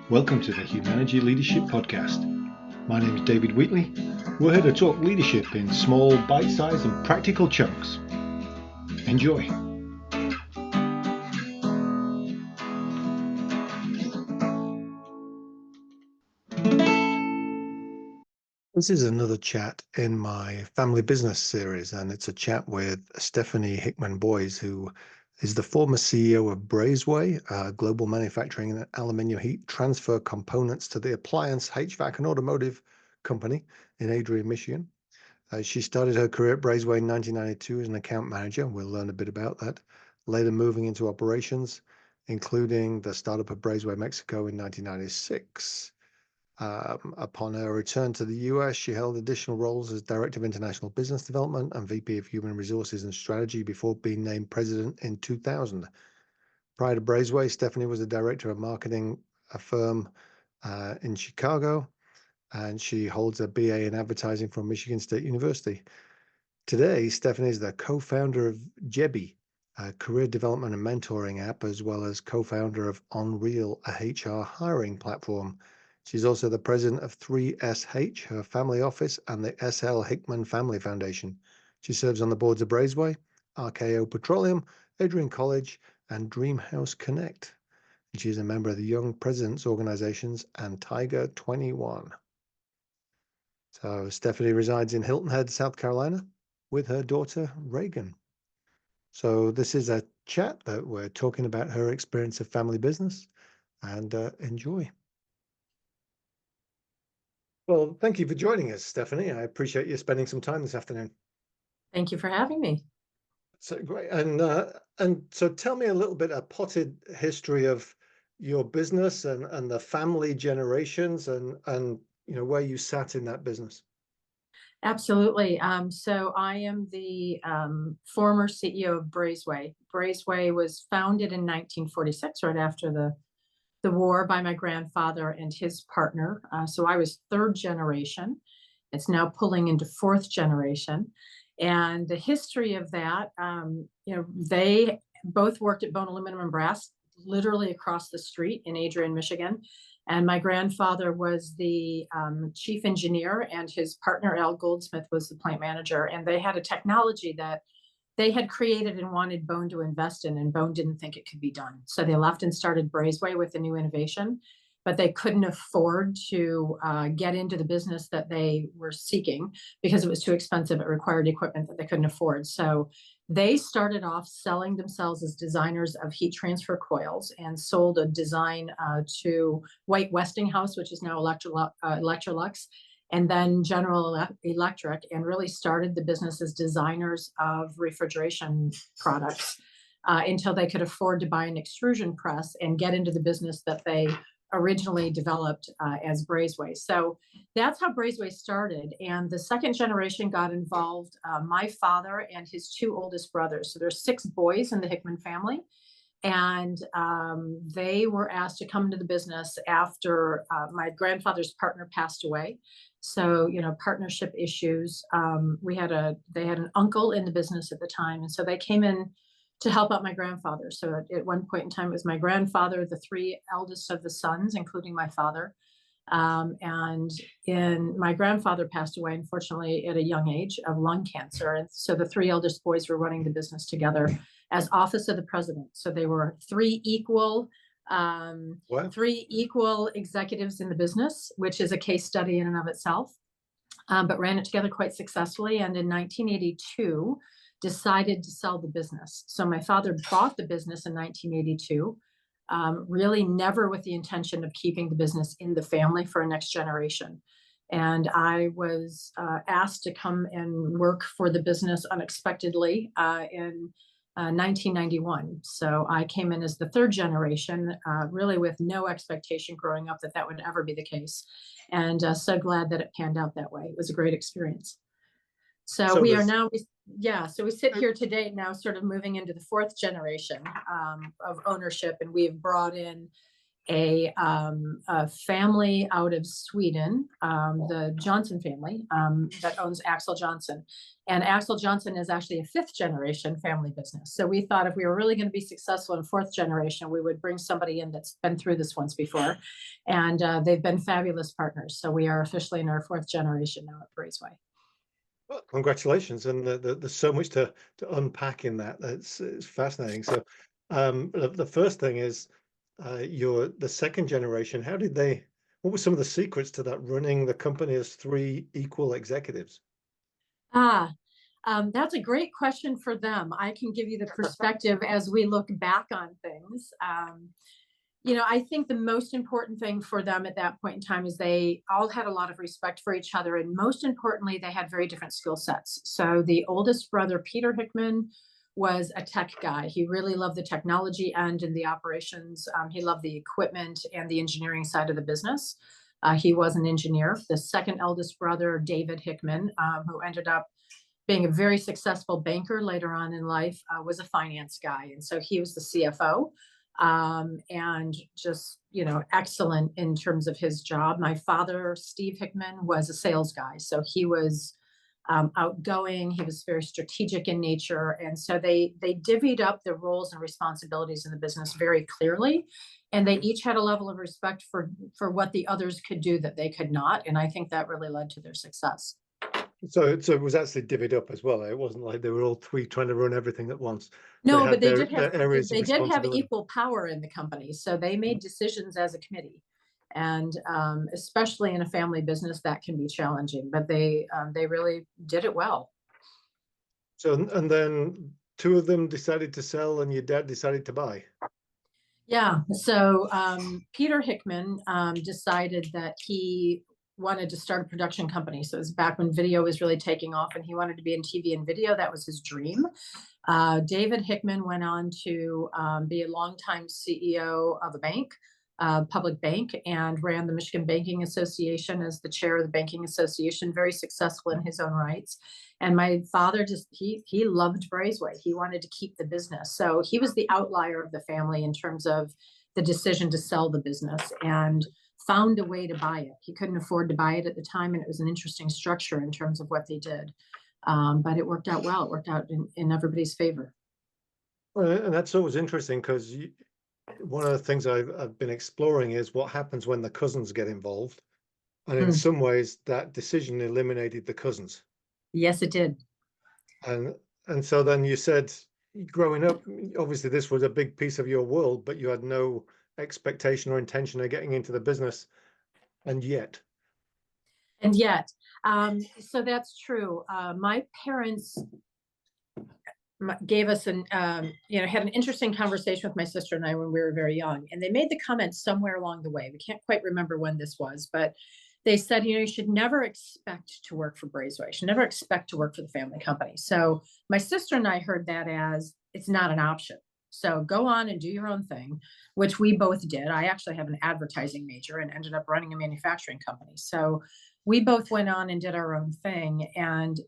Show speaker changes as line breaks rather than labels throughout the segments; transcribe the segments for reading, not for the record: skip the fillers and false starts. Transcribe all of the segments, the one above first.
Welcome to the Humanity Leadership Podcast. My name is David Wheatley. We're here to talk leadership in small, bite-sized and practical chunks. Enjoy. This is another chat in my family business series, and it's a chat with Stephanie Hickman Boyse, who is the former CEO of Brazeway, a global manufacturing and aluminium heat transfer components to the appliance, HVAC, and automotive company in Adrian, Michigan. She started her career at Brazeway in 1992 as an account manager. We'll learn a bit about that. Later moving into operations, including the startup of Brazeway Mexico in 1996. Upon her return to the US, she held additional roles as Director of International Business Development and VP of Human Resources and Strategy before being named President in 2000. Prior to Brazeway, Stephanie was the Director of Marketing, a firm in Chicago, and she holds a BA in Advertising from Michigan State University. Today, Stephanie is the co-founder of Jebi, a career development and mentoring app, as well as co-founder of Unreal, a HR hiring platform. She's also the president of 3SH, her family office, and the SL Hickman Family Foundation. She serves on the boards of Brazeway, RKO Petroleum, Adrian College, and Dreamhouse Connect. And she's a member of the Young Presidents Organizations and Tiger 21. So Stephanie resides in Hilton Head, South Carolina, with her daughter, Reagan. So this is a chat that we're talking about her experience of family business, and enjoy. Well, thank you for joining us, Stephanie. I appreciate you spending some time this afternoon.
Thank you for having me.
So great. And so tell me a little bit, a potted history of your business and the family generations and where you sat in that business.
Absolutely. So I am the former CEO of Brazeway. Brazeway was founded in 1946, right after the war, by my grandfather and his partner. So I was third generation. It's now pulling into fourth generation. And the history of that, they both worked at Bone Aluminum and Brass, literally across the street in Adrian, Michigan. And my grandfather was the chief engineer, and his partner, Al Goldsmith, was the plant manager. And they had a technology that they had created and wanted Bone to invest in, and Bone didn't think it could be done. So they left and started Brazeway with a new innovation, but they couldn't afford to get into the business that they were seeking because it was too expensive. It required equipment that they couldn't afford. So they started off selling themselves as designers of heat transfer coils and sold a design to White Westinghouse, which is now Electrolux, and then General Electric, and really started the business as designers of refrigeration products until they could afford to buy an extrusion press and get into the business that they originally developed as Brazeway. So that's how Brazeway started. And the second generation got involved, my father and his two oldest brothers. So there's 6 boys in the Hickman family. And they were asked to come into the business after my grandfather's partner passed away. So, partnership issues. They had an uncle in the business at the time. And so they came in to help out my grandfather. So at one point in time, it was my grandfather, the 3 eldest of the sons, including my father. And my grandfather passed away, unfortunately, at a young age of lung cancer. And so the 3 eldest boys were running the business together as office of the president. So they were 3 equal executives in the business, which is a case study in and of itself, but ran it together quite successfully. And in 1982, decided to sell the business. So my father bought the business in 1982, really never with the intention of keeping the business in the family for a next generation. And I was asked to come and work for the business unexpectedly in 1991. So I came in as the third generation, really with no expectation growing up that would ever be the case. And so glad that it panned out that way. It was a great experience. So we sit here today now, sort of moving into the fourth generation of ownership, and we've brought in a family out of Sweden, the Johnson family, that owns Axel Johnson. And Axel Johnson is actually a fifth generation family business. So we thought if we were really going to be successful in fourth generation, we would bring somebody in that's been through this once before. And they've been fabulous partners. So we are officially in our fourth generation now at Brazeway.
Well, congratulations, and there's so much to unpack in that. It's fascinating. So, the first thing is, you're the second generation. How did they? What were some of the secrets to that, running the company as three equal executives?
Ah, that's a great question for them. I can give you the perspective as we look back on things. I think the most important thing for them at that point in time is they all had a lot of respect for each other. And most importantly, they had very different skill sets. So the oldest brother, Peter Hickman, was a tech guy. He really loved the technology end and the operations. He loved the equipment and the engineering side of the business. He was an engineer. The second eldest brother, David Hickman, who ended up being a very successful banker later on in life, was a finance guy. And so he was the CFO, and just, excellent in terms of his job. My father, Steve Hickman, was a sales guy. So he was outgoing. He was very strategic in nature. And so they divvied up the roles and responsibilities in the business very clearly. And they each had a level of respect for what the others could do that they could not. And I think that really led to their success.
So it was actually divvied up as well. It wasn't like they were all three trying to run everything at once. They
No,
had
but
their areas of
they did have
responsibility.
equal power in the company. So they made decisions as a committee. And especially in a family business, that can be challenging, but they really did it well.
So, and then two of them decided to sell, and your dad decided to buy.
Yeah. So Peter Hickman decided that he wanted to start a production company. So it was back when video was really taking off, and he wanted to be in TV and video. That was his dream. David Hickman went on to be a longtime CEO of a bank, public bank, and ran the Michigan Banking Association as the chair of the Banking Association, very successful in his own rights. And my father he loved Brazeway. He wanted to keep the business. So he was the outlier of the family in terms of the decision to sell the business, and found a way to buy it. He couldn't afford to buy it at the time, and it was an interesting structure in terms of what they did. But it worked out well. It worked out in everybody's favor.
Well, and that's always interesting because one of the things I've been exploring is what happens when the cousins get involved. And in some ways, that decision eliminated the cousins.
Yes, it did.
And so then you said, growing up, obviously this was a big piece of your world, but you had no expectation or intention of getting into the business, and yet.
So that's true. My parents gave us had an interesting conversation with my sister and I when we were very young, and they made the comment somewhere along the way. We can't quite remember when this was, but they said, you should never expect to work for Brazeway. You should never expect to work for the family company. So my sister and I heard that as it's not an option. So go on and do your own thing, which we both did. I actually have an advertising major and ended up running a manufacturing company. So we both went on and did our own thing. And,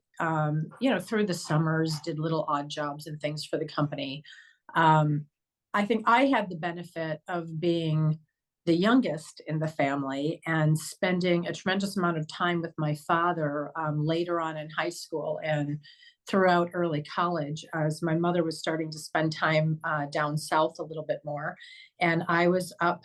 through the summers, did little odd jobs and things for the company. I think I had the benefit of being the youngest in the family and spending a tremendous amount of time with my father later on in high school and throughout early college, as my mother was starting to spend time down south a little bit more. And I was up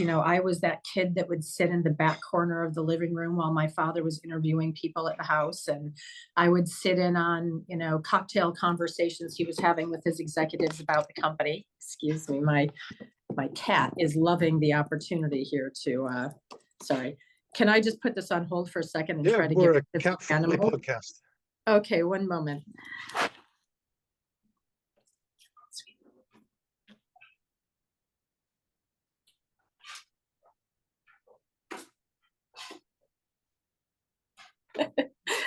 I was that kid that would sit in the back corner of the living room while my father was interviewing people at the house. And I would sit in on, cocktail conversations he was having with his executives about the company. Excuse me, my cat is loving the opportunity here to, sorry. Can I just put this on hold for a second and try to
We're
get
a cat-friendly podcast.
Okay, one moment.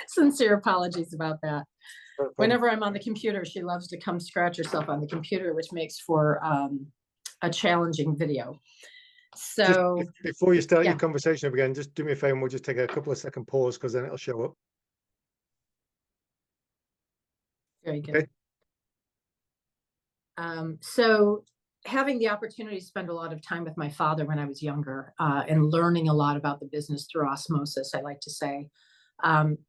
Sincere apologies about that. Whenever I'm on the computer, she loves to come scratch herself on the computer, which makes for a challenging video. So
just before you start your conversation again, just do me a favor and we'll just take a couple of second pause, because then it'll show up.
Very good. Okay. So having the opportunity to spend a lot of time with my father when I was younger, and learning a lot about the business through osmosis, I like to say,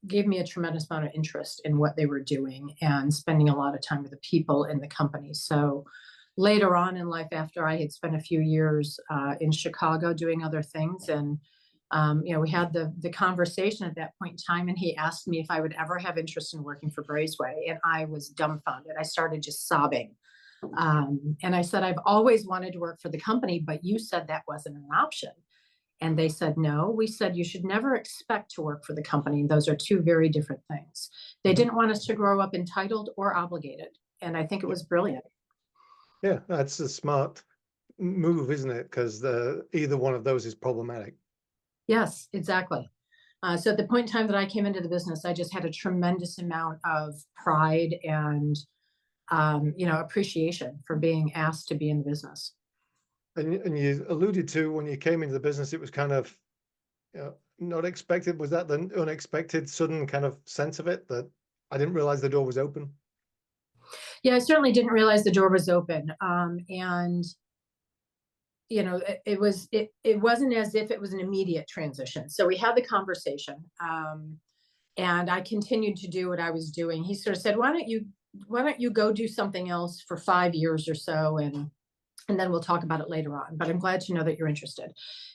gave me a tremendous amount of interest in what they were doing and spending a lot of time with the people in the company. So later on in life, after I had spent a few years in Chicago doing other things, and we had the conversation at that point in time, and he asked me if I would ever have interest in working for Brazeway, and I was dumbfounded. I started just sobbing. And I said, I've always wanted to work for the company, but you said that wasn't an option. And they said, no, we said you should never expect to work for the company. Those are two very different things. They
Mhm.
didn't want us to grow up entitled or obligated. And I think it
Yeah,
was brilliant.
yeah, that's a smart move, isn't it? Because either one of those is problematic.
Yes, exactly. So at the point in time that I came into the business, I just had a tremendous amount of pride and, appreciation for being asked to be in the business.
And you alluded to when you came into the business, it was kind of, not expected. Was that the unexpected, sudden kind of sense of it that I didn't realize the door was open?
Yeah, I certainly didn't realize the door was open. And it wasn't as if it was an immediate transition. So we had the conversation, and I continued to do what I was doing. He sort of said, why don't you go do something else for 5 years or so, and then we'll talk about it later on. But I'm glad to know that you're interested.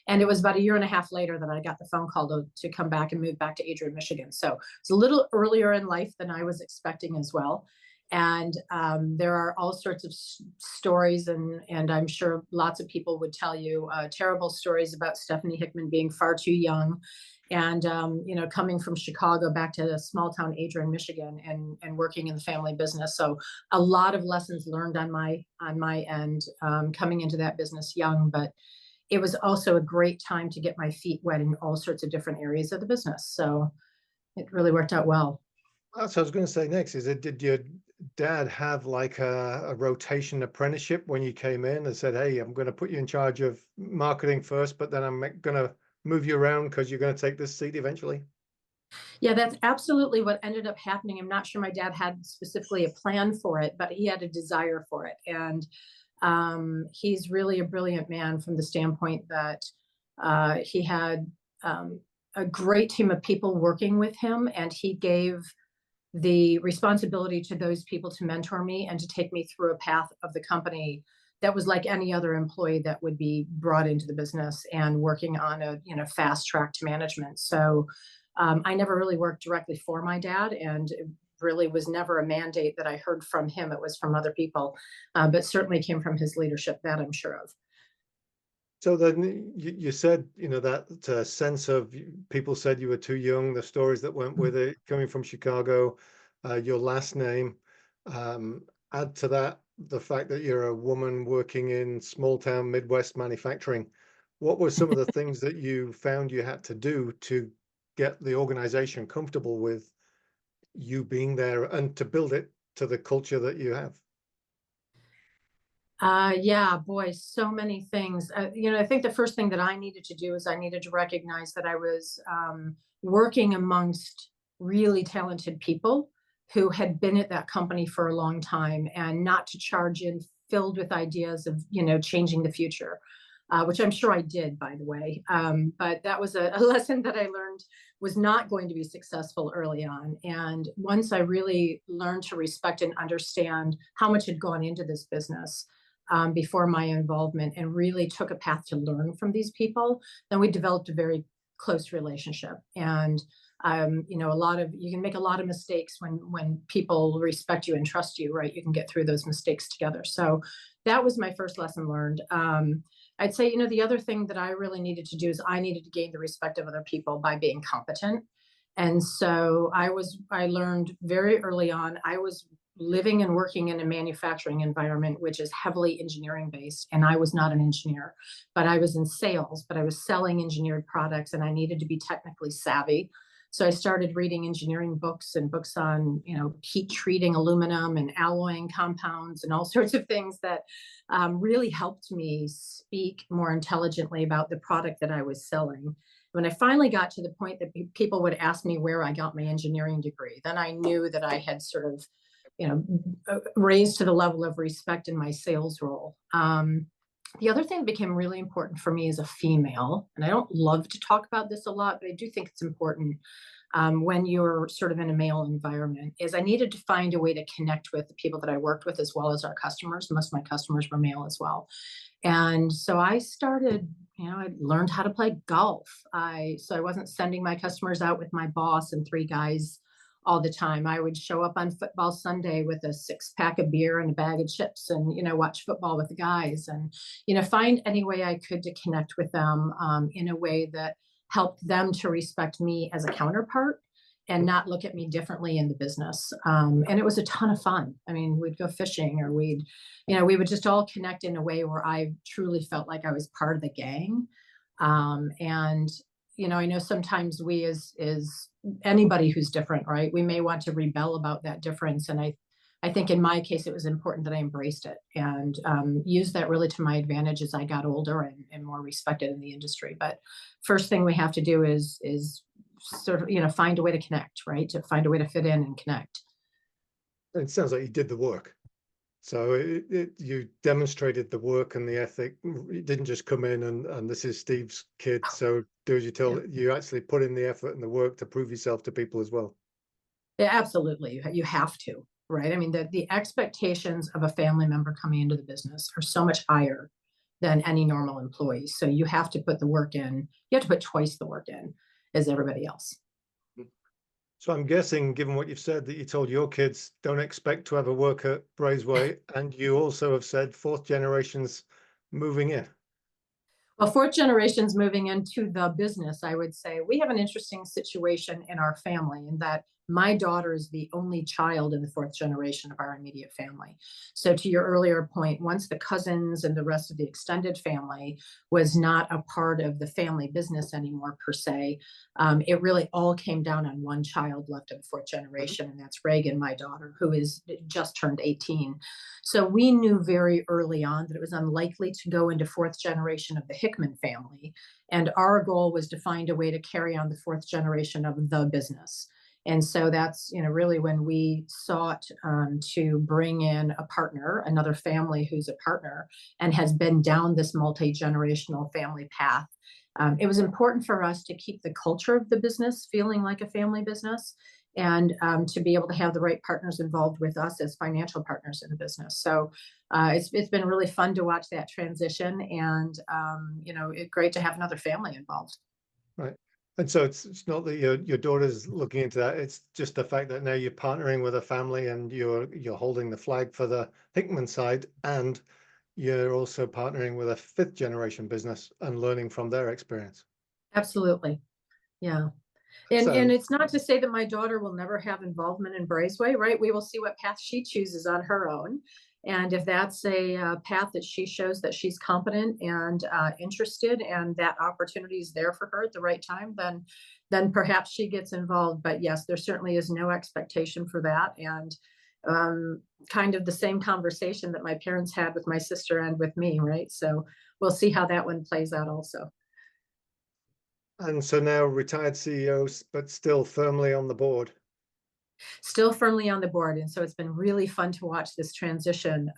And it was about a year and a half later that I got the phone call to come back and move back to Adrian, Michigan. So it's a little earlier in life than I was expecting as well. And there are all sorts of stories, and I'm sure lots of people would tell you terrible stories about Stephanie Hickman being far too young, and coming from Chicago back to a small town Adrian, Michigan, and working in the family business. So a lot of lessons learned on my end, coming into that business young, but it was also a great time to get my feet wet in all sorts of different areas of the business. So it really worked out well.
That's what I was going to say next. Is it, did your dad have like a rotation apprenticeship when you came in and said, "Hey, I'm going to put you in charge of marketing first, but then I'm going to move you around because you're going to take this seat eventually"?
Yeah, that's absolutely what ended up happening. I'm not sure my dad had specifically a plan for it, but he had a desire for it. And he's really a brilliant man from the standpoint that he had a great team of people working with him, and he gave the responsibility to those people to mentor me and to take me through a path of the company that was like any other employee that would be brought into the business and working on a fast track to management. So I never really worked directly for my dad, and it really was never a mandate that I heard from him. It was from other people, but certainly came from his leadership, that I'm sure of.
So then you said, that sense of people said you were too young, the stories that went with it, coming from Chicago, your last name. Add to that the fact that you're a woman working in small town Midwest manufacturing. What were some of the things that you found you had to do to get the organization comfortable with you being there and to build it to the culture that you have?
Yeah, boy, so many things. I think the first thing that I needed to do is I needed to recognize that I was working amongst really talented people who had been at that company for a long time, and not to charge in filled with ideas of, changing the future, which I'm sure I did, by the way. But that was a lesson that I learned was not going to be successful early on. And once I really learned to respect and understand how much had gone into this business, before my involvement, and really took a path to learn from these people, then we developed a very close relationship. And a lot of you can make a lot of mistakes when people respect you and trust you, right? You can get through those mistakes together. So that was my first lesson learned. I'd say, the other thing that I really needed to do is I needed to gain the respect of other people by being competent. And so I learned very early on, I was living and working in a manufacturing environment, which is heavily engineering based. And I was not an engineer, but I was in sales, but I was selling engineered products, and I needed to be technically savvy. So I started reading engineering books and books on, heat treating aluminum and alloying compounds and all sorts of things that really helped me speak more intelligently about the product that I was selling. When I finally got to the point that people would ask me where I got my engineering degree, then I knew that I had sort of raised to the level of respect in my sales role. The other thing that became really important for me as a female, and I don't love to talk about this a lot, but I do think it's important when you're sort of in a male environment, is I needed to find a way to connect with the people that I worked with as well as our customers. Most of my customers were male as well. And so I started, I learned how to play golf. So I wasn't sending my customers out with my boss and three guys all the time. I would show up on football Sunday with a 6-pack of beer and a bag of chips and, watch football with the guys and, find any way I could to connect with them in a way that helped them to respect me as a counterpart and not look at me differently in the business. And it was a ton of fun. I mean, we'd go fishing or we would just all connect in a way where I truly felt like I was part of the gang. And I know sometimes we as anybody who's different, right? We may want to rebel about that difference. And I think in my case, it was important that I embraced it and used that really to my advantage as I got older and more respected in the industry. But first thing we have to do is sort of, find a way to connect, right? To find a way to fit in and connect.
It sounds like you did the work. So you demonstrated the work and the ethic. You didn't just come in and this is Steve's kid, so do as you tell.
Yeah.
You actually put in the effort and the work to prove yourself to people as well.
Yeah, absolutely. You have to, right? I mean, the expectations of a family member coming into the business are so much higher than any normal employee. So you have to put the work in. You have to put twice the work in as everybody else.
So I'm guessing, given what you've said, that you told your kids don't expect to ever work at Brazeway, and you also have said fourth generation's moving in.
Well, fourth generation's moving into the business, I would say. We have an interesting situation in our family in that my daughter is the only child in the fourth generation of our immediate family. So to your earlier point, once the cousins and the rest of the extended family was not a part of the family business anymore per se, it really all came down on one child left of the fourth generation, and that's Reagan, my daughter, who is just turned 18. So we knew very early on that it was unlikely to go into fourth generation of the Hickman family. And our goal was to find a way to carry on the fourth generation of the business. And so that's, really when we sought to bring in a partner, another family who's a partner and has been down this multi-generational family path. It was important for us to keep the culture of the business feeling like a family business and to be able to have the right partners involved with us as financial partners in the business. So it's been really fun to watch that transition and, it's great to have another family involved.
Right. And so it's not that your daughter's looking into that. It's just the fact that now you're partnering with a family and you're holding the flag for the Hickman side, and you're also partnering with a fifth generation business and learning from their experience.
Absolutely. Yeah. And
So,
it's not to say that my daughter will never have involvement in Brazeway, right? We will see what path she chooses on her own. And if that's a path that she shows that she's competent and interested and that opportunity is there for her at the right time, then perhaps she gets involved. But yes, there certainly is no expectation for that. And kind of the same conversation that my parents had with my sister and with me, right? So we'll see how that one plays out also.
and so now retired CEOs, but still firmly on the board.
Still firmly on the board. And so it's been really fun to watch this transition.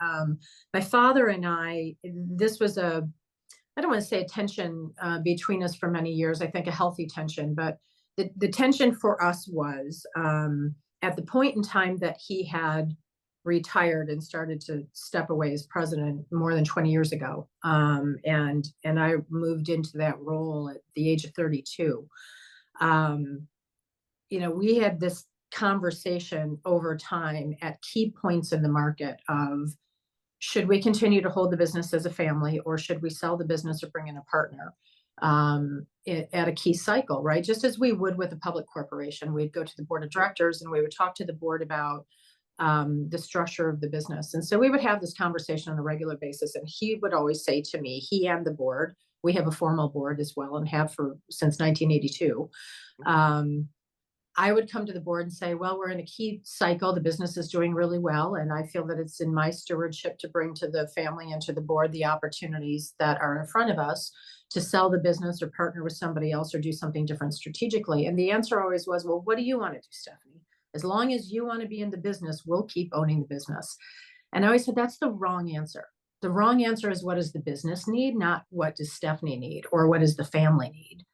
My father and this was I don't want to say a tension between us for many years, I think a healthy tension, but the tension for us was at the point in time that he had retired and started to step away as president more than 20 years ago. And I moved into that role at the age of 32. We had this conversation over time at key points in the market of should we continue to hold the business as a family or should we sell the business or bring in a partner at a key cycle, right? Just as we would with a public corporation, we'd go to the board of directors and we would talk to the board about the structure of the business. And so we would have this conversation on a regular basis. And he would always say to me, he and the board, we have a formal board as well and have since 1982. I would come to the board and say, well, we're in a key cycle. The business is doing really well. And I feel that it's in my stewardship to bring to the family and to the board the opportunities that are in front of us to sell the business or partner with somebody else or do something different strategically. And the answer always was, well, what do you want to do, Stephanie? As long as you want to be in the business, we'll keep owning the business. And I always said, that's the wrong answer. The wrong answer is, what does the business need, not what does Stephanie need or what does the family need.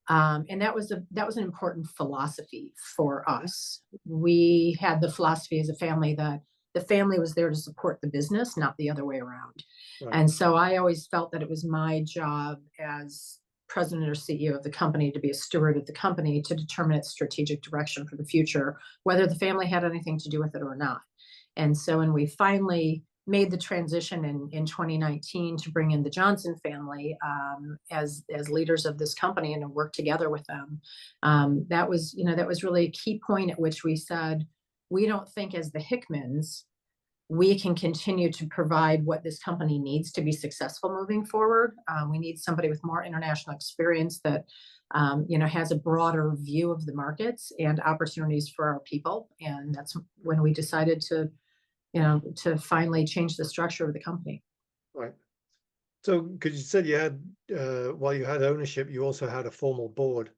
And that was an important philosophy for us. We had the philosophy as a family that the family was there to support the business, not the other way around.
Right.
And so I always felt that it was my job as president or CEO of the company to be a steward of the company, to determine its strategic direction for the future, whether the family had anything to do with it or not. And so when we finally made the transition in 2019 to bring in the Johnson family as leaders of this company and to work together with them, that was really a key point at which we said, we don't think as the Hickmans we can continue to provide what this company needs to be successful moving forward. We need somebody with more international experience that has a broader view of the markets and opportunities for our people. And that's when we decided to finally change the structure of the company.
Right. So, because you said you had, while you had ownership, you also had a formal board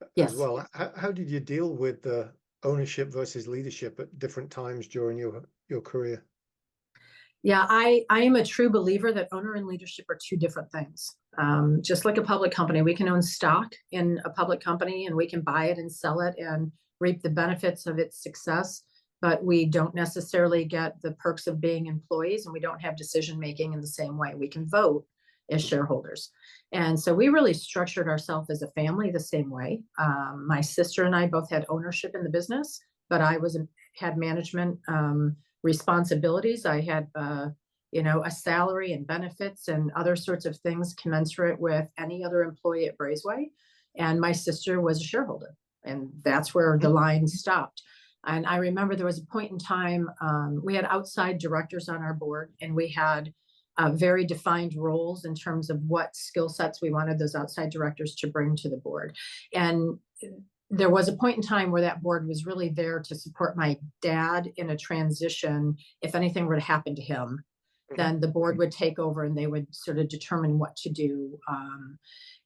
as
Yes.
well. How did you deal with the ownership versus leadership at different times during your career?
Yeah, I am a true believer that owner and leadership are two different things. Just like a public company, we can own stock in a public company and we can buy it and sell it and reap the benefits of its success, but we don't necessarily get the perks of being employees, and we don't have decision making in the same way. We can vote as shareholders. And so we really structured ourselves as a family the same way. My sister and I both had ownership in the business, but I had management responsibilities. I had a salary and benefits and other sorts of things commensurate with any other employee at Brazeway. And my sister was a shareholder, and that's where the line stopped. And I remember there was a point in time, we had outside directors on our board, and we had very defined roles in terms of what skill sets we wanted those outside directors to bring to the board. And there was a point in time where that board was really there to support my dad in a transition. If anything were to happen to him, then the board would take over and they would sort of determine what to do.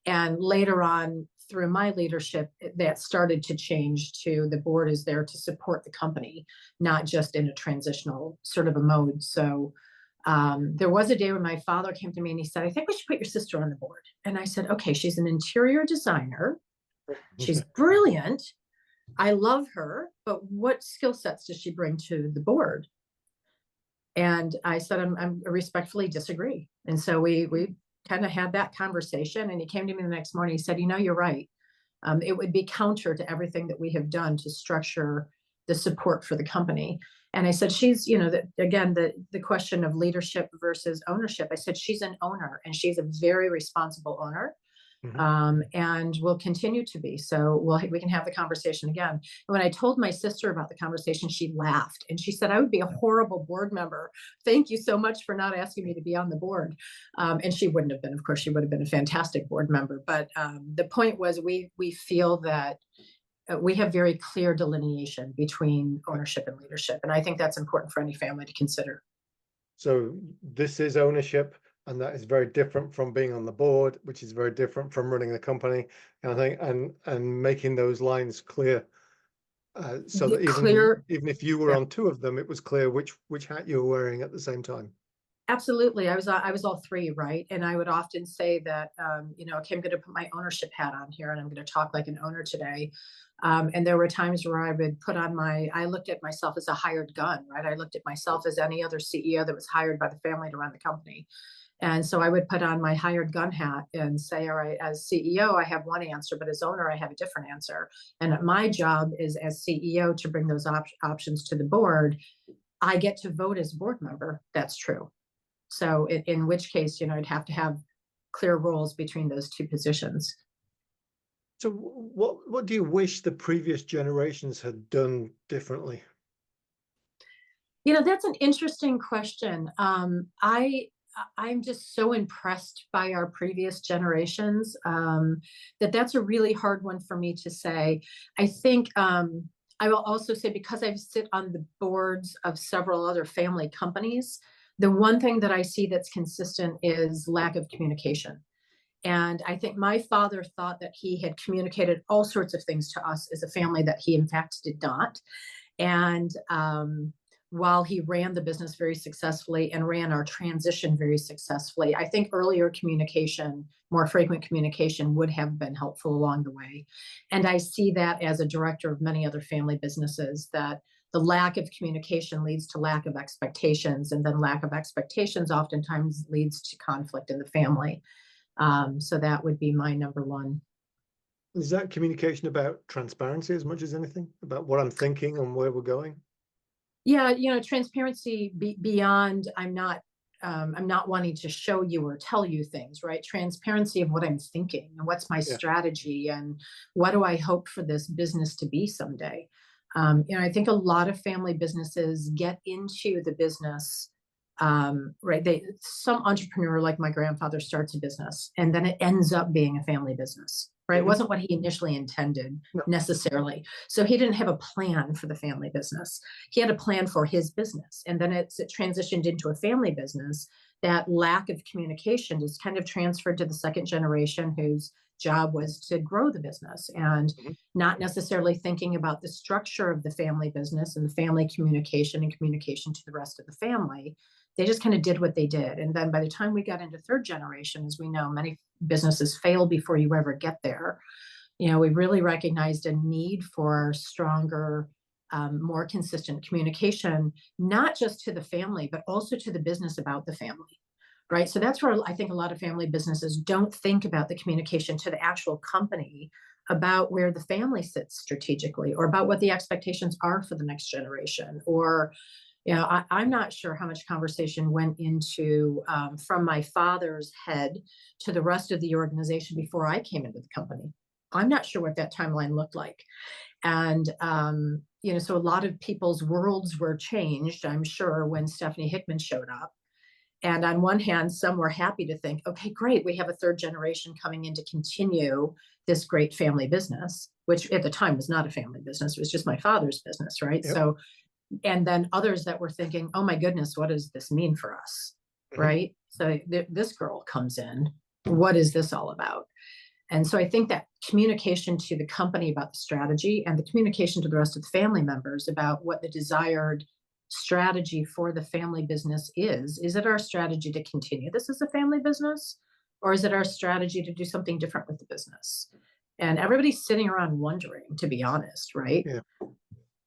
And later on, through my leadership, that started to change to the board is there to support the company, not just in a transitional sort of a mode. So there was a day when my father came to me and he said, I think we should put your sister on the board. And I said, okay, she's an interior designer. She's brilliant. I love her, but what skill sets does she bring to the board? And I said, I respectfully disagree. And so we kind of had that conversation, and he came to me the next morning. He said, you're right. It would be counter to everything that we have done to structure the support for the company. And I said, she's, again, the question of leadership versus ownership. I said, she's an owner, and she's a very responsible owner. And will continue to be. So we can have the conversation again. And when I told my sister about the conversation, she laughed and she said, I would be a horrible board member. Thank you so much for not asking me to be on the board. And she wouldn't have been, of course, she would have been a fantastic board member. But the point was we feel that we have very clear delineation between ownership and leadership. And I think that's important for any family to consider.
So this is ownership, and that is very different from being on the board, which is very different from running the company. And I think and making those lines clear, so that even if you were on two of them, it was clear which hat you were wearing at the same time.
Absolutely. I was all three, right? And I would often say that, okay, I'm going to put my ownership hat on here and I'm going to talk like an owner today. And there were times where I would put on I looked at myself as a hired gun, right? I looked at myself as any other CEO that was hired by the family to run the company. And so I would put on my hired gun hat and say, all right, as CEO, I have one answer, but as owner, I have a different answer. And my job is as CEO to bring those options to the board. I get to vote as a board member. That's true. So in which case, I'd have to have clear roles between those two positions.
So what do you wish the previous generations had done differently?
That's an interesting question. I'm just so impressed by our previous generations that's a really hard one for me to say. I think I will also say, because I sit on the boards of several other family companies, the one thing that I see that's consistent is lack of communication. And I think my father thought that he had communicated all sorts of things to us as a family that he, in fact, did not. And while he ran the business very successfully and ran our transition very successfully, I think earlier communication, more frequent communication, would have been helpful along the way. And I see that as a director of many other family businesses, that the lack of communication leads to lack of expectations, and then lack of expectations oftentimes leads to conflict in the family. So that would be my number one.
Is that communication about transparency as much as anything, about what I'm thinking and where we're going?
Yeah, transparency beyond I'm not wanting to show you or tell you things, right? Transparency of what I'm thinking and what's my
Yeah.
strategy and what do I hope for this business to be someday. I think a lot of family businesses get into the business, right? Some entrepreneur like my grandfather starts a business and then it ends up being a family business, right? It wasn't what he initially intended
No.
necessarily. So he didn't have a plan for the family business. He had a plan for his business. And then it transitioned into a family business. That lack of communication just kind of transferred to the second generation, whose job was to grow the business and not necessarily thinking about the structure of the family business and the family communication and communication to the rest of the family. They just kind of did what they did. And then by the time we got into third generation, as we know, many businesses fail before you ever get there. We really recognized a need for stronger, more consistent communication, not just to the family, but also to the business about the family. Right. So that's where I think a lot of family businesses don't think about the communication to the actual company about where the family sits strategically, or about what the expectations are for the next generation. Or, I'm not sure how much conversation went into from my father's head to the rest of the organization before I came into the company. I'm not sure what that timeline looked like. And, so a lot of people's worlds were changed, I'm sure, when Stephanie Hickman showed up. And on one hand, some were happy to think, okay, great, we have a third generation coming in to continue this great family business, which at the time was not a family business. It was just my father's business, right?
Yep.
So, and then others that were thinking, oh my goodness, what does this mean for us? Right? So this girl comes in, what is this all about? And so I think that communication to the company about the strategy, and the communication to the rest of the family members about what the desired strategy for the family business is it our strategy to continue this as a family business, or is it our strategy to do something different with the business? And everybody's sitting around wondering, to be honest, right?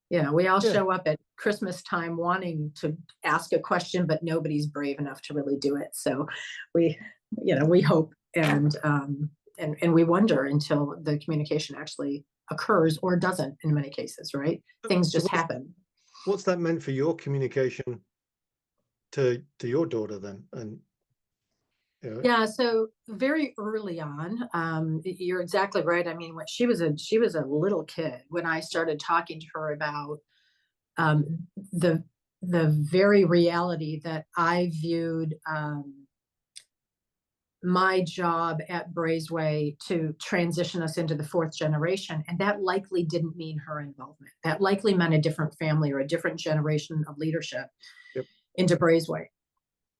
Yeah.
We all
Yeah.
show up at Christmas time wanting to ask a question, but nobody's brave enough to really do it. So we hope and we wonder until the communication actually occurs, or doesn't in many cases, right? Things just happen.
What's that meant for your communication to your daughter then? And
yeah, so very early on, you're exactly right. I mean, when she was a little kid when I started talking to her about the very reality that I viewed my job at Brazeway to transition us into the fourth generation. And that likely didn't mean her involvement. That likely meant a different family or a different generation of leadership into Brazeway.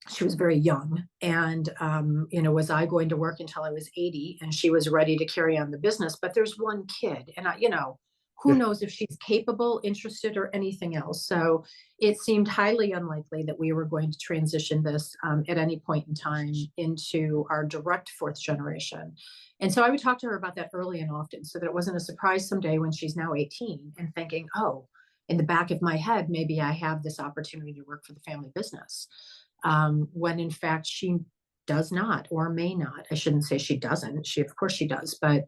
She was very young. And, was I going to work until I was 80 and she was ready to carry on the business? But there's one kid and who knows if she's capable, interested, or anything else. So it seemed highly unlikely that we were going to transition this at any point in time into our direct fourth generation. And so I would talk to her about that early and often, so that it wasn't a surprise someday when she's now 18 and thinking, oh, in the back of my head, maybe I have this opportunity to work for the family business. When in fact she does not, or may not. I shouldn't say she doesn't. Of course she does, but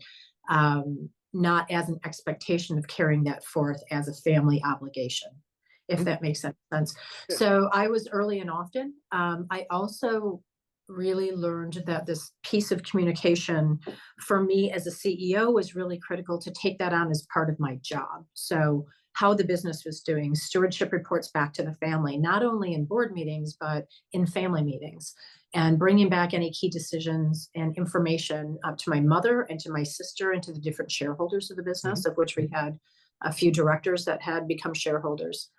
not as an expectation of carrying that forth as a family obligation, if that makes sense. Yeah. So I was early and often. I also really learned that this piece of communication for me as a CEO was really critical, to take that on as part of my job. So how the business was doing, stewardship reports back to the family, not only in board meetings, but in family meetings, and bringing back any key decisions and information to my mother and to my sister and to the different shareholders of the business, of which we had a few directors that had become shareholders.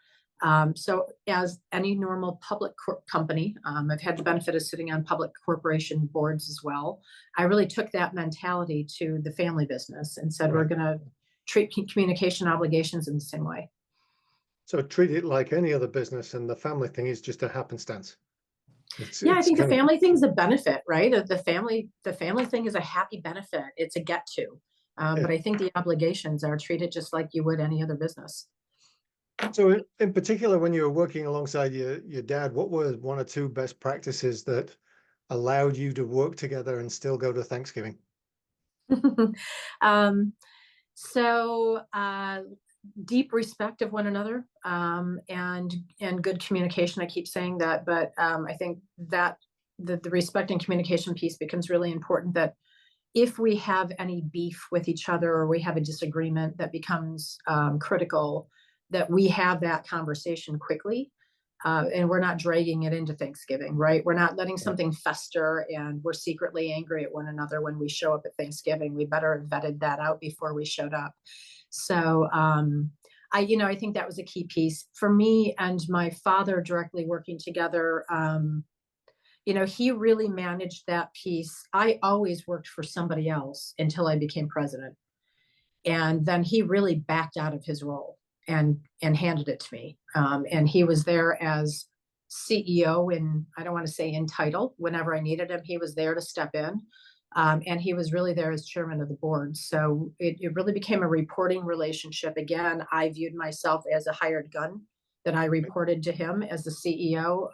So as any normal public company, I've had the benefit of sitting on public corporation boards as well. I really took that mentality to the family business and said, we're
Right.
going to treat communication obligations in the same way.
So treat it like any other business, and the family thing is just a happenstance.
Yeah, I
It's
think the
kind of,
family thing is a benefit, right? The family thing is a happy benefit. It's a get to.
yeah.
But I think the obligations are treated just like you would any other business.
So in particular, when you were working alongside your dad, what were one or two best practices that allowed you to work together and still go to Thanksgiving?
um, so deep respect of one another, and good communication. I keep saying that, but I think that the respect and communication piece becomes really important. That if we have any beef with each other or we have a disagreement that becomes critical, that we have that conversation quickly. And we're not dragging it into Thanksgiving, right? We're not letting
Right.
something fester and we're secretly angry at one another when we show up at Thanksgiving. We better have vetted that out before we showed up. So I think that was a key piece for me and my father directly working together. He really managed that piece. I always worked for somebody else until I became president. And then he really backed out of his role and handed it to me. And he was there as CEO, and I don't want to say in title. Whenever I needed him, he was there to step in. And he was really there as chairman of the board. So it really became a reporting relationship. Again, I viewed myself as a hired gun, that I reported to him as the CEO.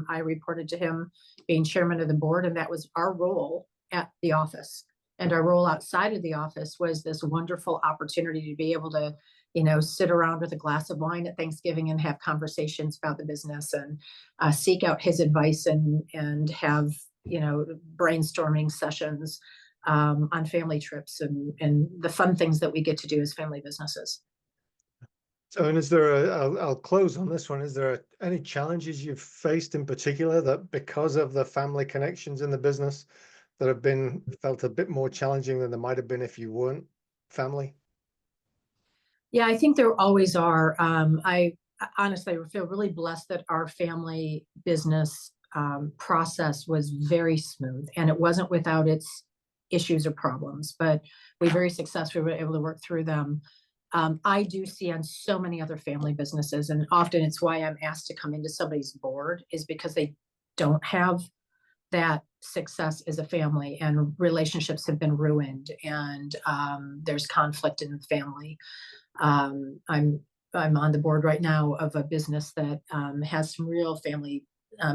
I reported to him being chairman of the board, and that was our role at the office. And our role outside of the office was this wonderful opportunity to be able to, sit around with a glass of wine at Thanksgiving and have conversations about the business, and seek out his advice, and have, brainstorming sessions on family trips, and the fun things that we get to do as family businesses.
So, and is there I'll close on this one. Is there any challenges you've faced in particular that because of the family connections in the business that have been felt a bit more challenging than they might have been if you weren't family?
Yeah, I think there always are. I honestly feel really blessed that our family business process was very smooth, and it wasn't without its issues or problems, but we very successfully were able to work through them. I do see on so many other family businesses, and often it's why I'm asked to come into somebody's board, is because they don't have that success as a family, and relationships have been ruined, and there's conflict in the family. I'm on the board right now of a business that has some real family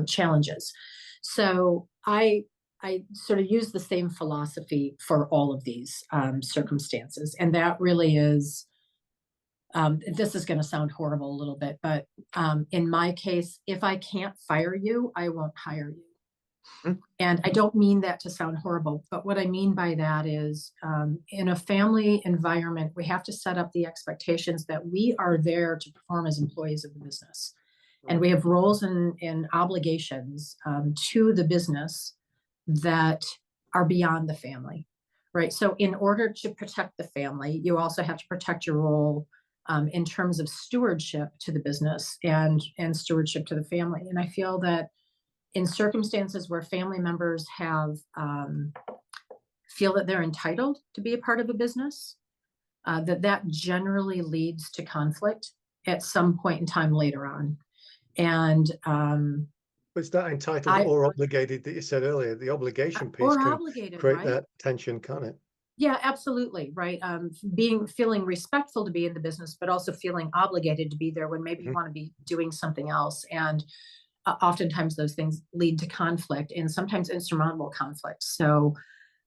challenges. So I sort of use the same philosophy for all of these circumstances, and that really is. This is going to sound horrible a little bit, but in my case, if I can't fire you, I won't hire you.
Hmm?
And I don't mean that to sound horrible, but what I mean by that is, in a family environment, we have to set up the expectations that we are there to perform as employees of the business. And
Right.
we have roles and obligations to the business that are beyond the family, right? So, in order to protect the family, you also have to protect your role in terms of stewardship to the business, and stewardship to the family. And I feel that in circumstances where family members have feel that they're entitled to be a part of a business, that generally leads to conflict at some point in time later on. And
But it's that entitled
I
or obligated that you said earlier. The obligation piece
or
can
obligated,
create
right?
that tension, can't it?
Yeah, absolutely, right. Feeling respectful to be in the business, but also feeling obligated to be there when maybe you
Mhm.
want to be doing something else. And oftentimes those things lead to conflict, and sometimes insurmountable conflict. So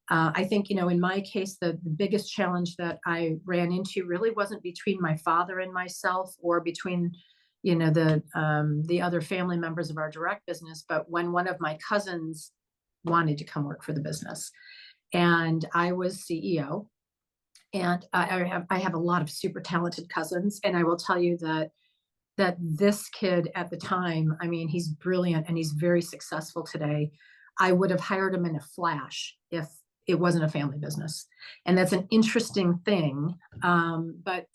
I think, in my case, the biggest challenge that I ran into really wasn't between my father and myself, or between, the other family members of our direct business, but when one of my cousins wanted to come work for the business, and I was CEO, and I have a lot of super talented cousins, and I will tell you that this kid at the time, I mean, he's brilliant and he's very successful today. I would have hired him in a flash if it wasn't a family business. And that's an interesting thing. But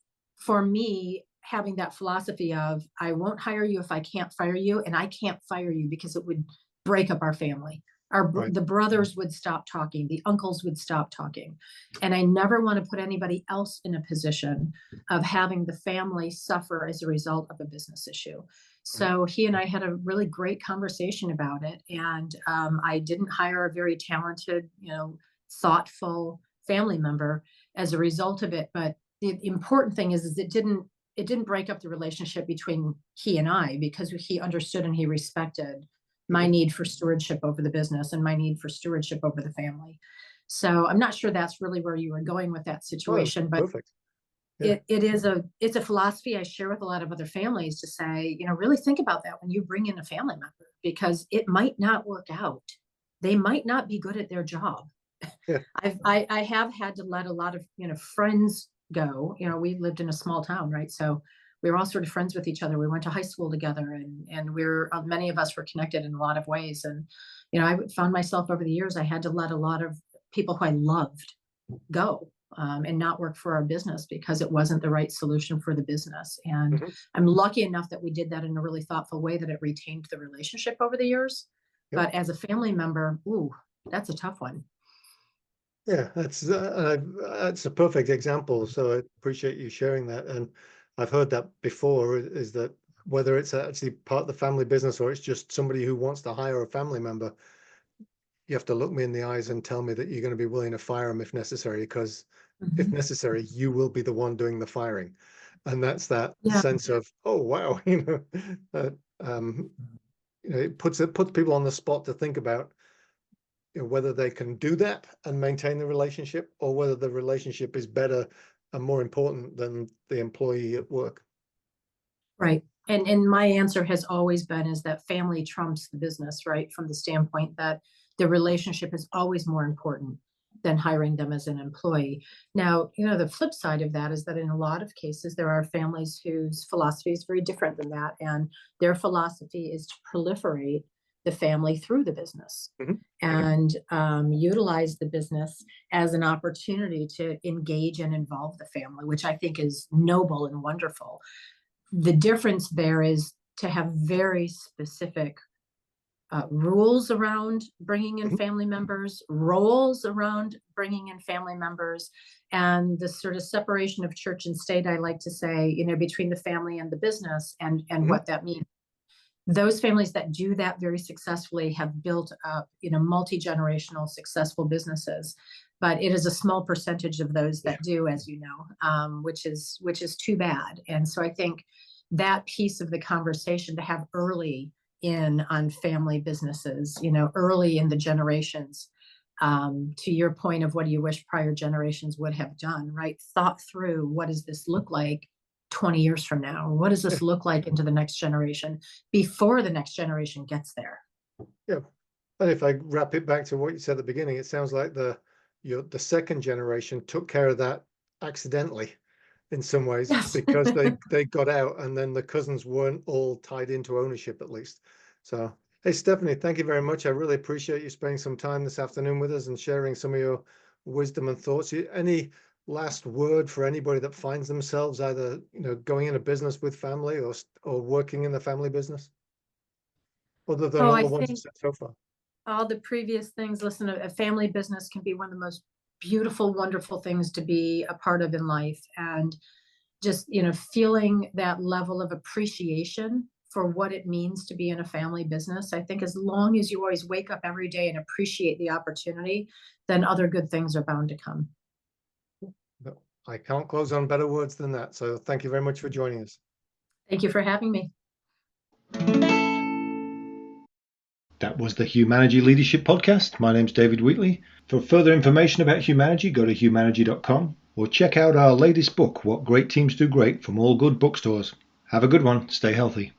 for me, having that philosophy of, I won't hire you if I can't fire you, and I can't fire you because it would break up our family.
Right.
The brothers would stop talking, the uncles would stop talking. And I never want to put anybody else in a position of having the family suffer as a result of a business issue. So he and I had a really great conversation about it. And I didn't hire a very talented, thoughtful family member as a result of it. But the important thing is it didn't break up the relationship between he and I, because he understood and he respected my need for stewardship over the business and my need for stewardship over the family. So I'm not sure that's really where you were going with that
Oh,
situation, but
perfect. Yeah.
it's a philosophy I share with a lot of other families to say, really think about that when you bring in a family member, because it might not work out. They might not be good at their job.
Yeah.
I have had to let a lot of, friends go. We lived in a small town, right? So we were all sort of friends with each other. We went to high school together, and many of us were connected in a lot of ways. And, I found myself over the years, I had to let a lot of people who I loved go, and not work for our business because it wasn't the right solution for the business. And
Mhm.
I'm lucky enough that we did that in a really thoughtful way that it retained the relationship over the years.
Yep.
But as a family member, ooh, that's a tough one.
Yeah, that's a perfect example. So I appreciate you sharing that. And I've heard that before, is that whether it's actually part of the family business or it's just somebody who wants to hire a family member, you have to look me in the eyes and tell me that you're going to be willing to fire them if necessary, because if
Mhm.
necessary, you will be the one doing the firing. And that's that
Yeah,
sense of, oh, wow, that, it puts people on the spot to think about, whether they can do that and maintain the relationship, or whether the relationship is better and more important than the employee at work.
right. And my answer has always been is that family trumps the business, right? From the standpoint that the relationship is always more important than hiring them as an employee. Now, the flip side of that is that in a lot of cases, there are families whose philosophy is very different than that. And their philosophy is to proliferate the family through the business
Mhm.
and utilize the business as an opportunity to engage and involve the family, which I think is noble and wonderful. The difference there is to have very specific rules around bringing in
Mhm.
family members, roles around bringing in family members, and the sort of separation of church and state, I like to say, between the family and the business, and
Mhm.
what that means. Those families that do that very successfully have built up, multi-generational successful businesses. But it is a small percentage of those
Yeah.
that do, as you know, which is too bad. And so I think that piece of the conversation to have early in on family businesses, early in the generations, to your point of what do you wish prior generations would have done, right? Thought through, what does this look like 20 years from now? What does
Yeah.
this look like into the next generation before the next generation gets there?
Yeah. And if I wrap it back to what you said at the beginning, it sounds like the second generation took care of that accidentally in some ways,
Yes.
because they got out, and then the cousins weren't all tied into ownership at least. So, hey, Stephanie, thank you very much. I really appreciate you spending some time this afternoon with us and sharing some of your wisdom and thoughts. Any last word for anybody that finds themselves either, going in a business with family or working in the family business, other than
Oh,
all
I
the ones you
think
said so far?
all the previous things, listen, a family business can be one of the most beautiful, wonderful things to be a part of in life. And just, feeling that level of appreciation for what it means to be in a family business. I think as long as you always wake up every day and appreciate the opportunity, then other good things are bound to come.
No, I can't close on better words than that. So thank you very much for joining us.
Thank you for having me.
That was the Humanity Leadership Podcast. My name's David Wheatley. For further information about Humanity, go to humanity.com or check out our latest book, What Great Teams Do Great, from all good bookstores. Have a good one. Stay healthy.